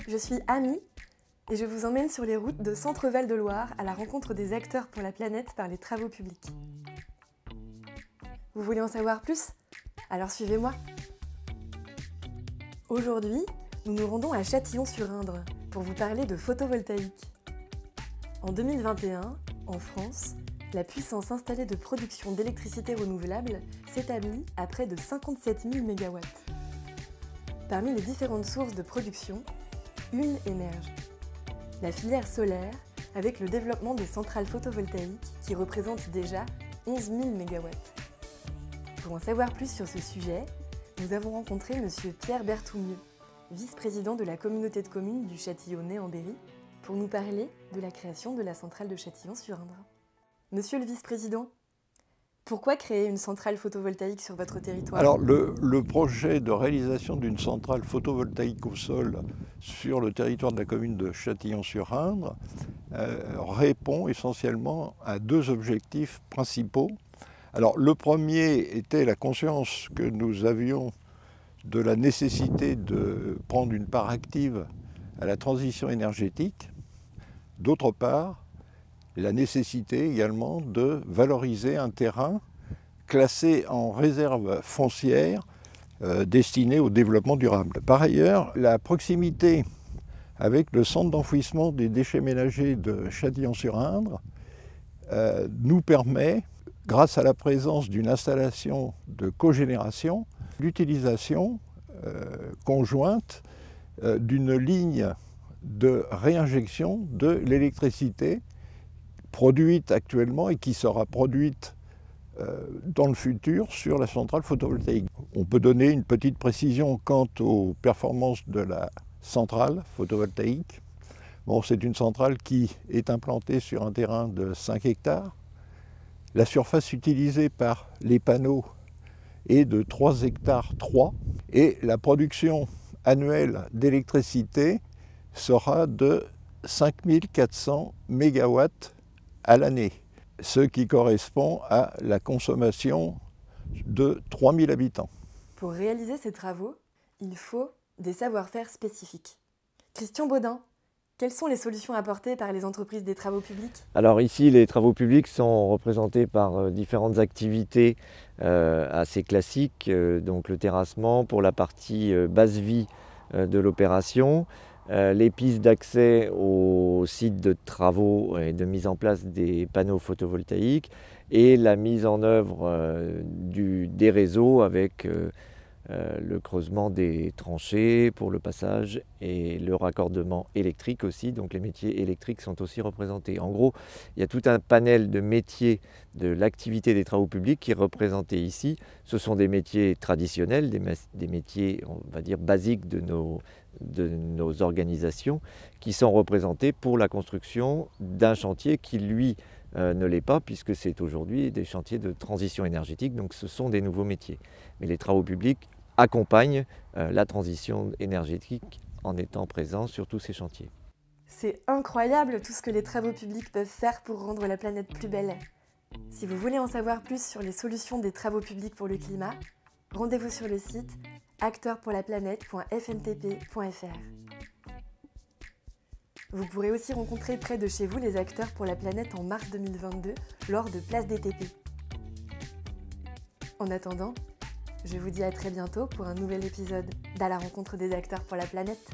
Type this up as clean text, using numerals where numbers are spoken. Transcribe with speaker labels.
Speaker 1: Je suis Amy et je vous emmène sur les routes de Centre-Val de Loire à la rencontre des acteurs pour la planète par les travaux publics. Vous voulez en savoir plus? Alors suivez-moi. Aujourd'hui, nous nous rendons à Châtillon-sur-Indre pour vous parler de photovoltaïque. En 2021, en France, la puissance installée de production d'électricité renouvelable s'établit à près de 57 000 MW. Parmi les différentes sources de production, une émerge. La filière solaire, avec le développement des centrales photovoltaïques qui représentent déjà 11 000 MW. Pour en savoir plus sur ce sujet, nous avons rencontré M. Pierre Berthoumieux, vice-président de la communauté de communes du Châtillonnais en Berry, pour nous parler de la création de la centrale de Châtillon-sur-Indre. Monsieur le vice-président, pourquoi créer une centrale photovoltaïque sur votre territoire?
Speaker 2: Alors, le projet de réalisation d'une centrale photovoltaïque au sol sur le territoire de la commune de Châtillon-sur-Indre répond essentiellement à deux objectifs principaux. Alors, le premier était la conscience que nous avions de la nécessité de prendre une part active à la transition énergétique. D'autre part, la nécessité également de valoriser un terrain classé en réserve foncière destiné au développement durable. Par ailleurs, la proximité avec le centre d'enfouissement des déchets ménagers de Châtillon-sur-Indre nous permet, grâce à la présence d'une installation de cogénération, l'utilisation conjointe d'une ligne de réinjection de l'électricité produite actuellement et qui sera produite dans le futur sur la centrale photovoltaïque. On peut donner une petite précision quant aux performances de la centrale photovoltaïque. Bon, c'est une centrale qui est implantée sur un terrain de 5 hectares. La surface utilisée par les panneaux est de 3 hectares 3 et la production annuelle d'électricité sera de 5400 MW à l'année, ce qui correspond à la consommation de 3000 habitants.
Speaker 1: Pour réaliser ces travaux, il faut des savoir-faire spécifiques. Christian Baudin, quelles sont les solutions apportées par les entreprises des travaux publics?
Speaker 3: Alors ici, les travaux publics sont représentés par différentes activités assez classiques, donc le terrassement pour la partie basse vie de l'opération, les pistes d'accès au site de travaux et de mise en place des panneaux photovoltaïques et la mise en œuvre des réseaux avec le creusement des tranchées pour le passage et le raccordement électrique aussi, donc les métiers électriques sont aussi représentés. En gros, il y a tout un panel de métiers de l'activité des travaux publics qui est représenté ici. Ce sont des métiers traditionnels, des métiers, on va dire, basiques de nos organisations qui sont représentés pour la construction d'un chantier qui, lui, ne l'est pas puisque c'est aujourd'hui des chantiers de transition énergétique, donc ce sont des nouveaux métiers. Mais les travaux publics accompagnent la transition énergétique en étant présents sur tous ces chantiers.
Speaker 1: C'est incroyable tout ce que les travaux publics peuvent faire pour rendre la planète plus belle. Si vous voulez en savoir plus sur les solutions des travaux publics pour le climat, rendez-vous sur le site acteurpourlaplanète.fmpp.fr. Vous pourrez aussi rencontrer près de chez vous les acteurs pour la planète en mars 2022 lors de Place des TP. En attendant, je vous dis à très bientôt pour un nouvel épisode d'À la rencontre des acteurs pour la planète.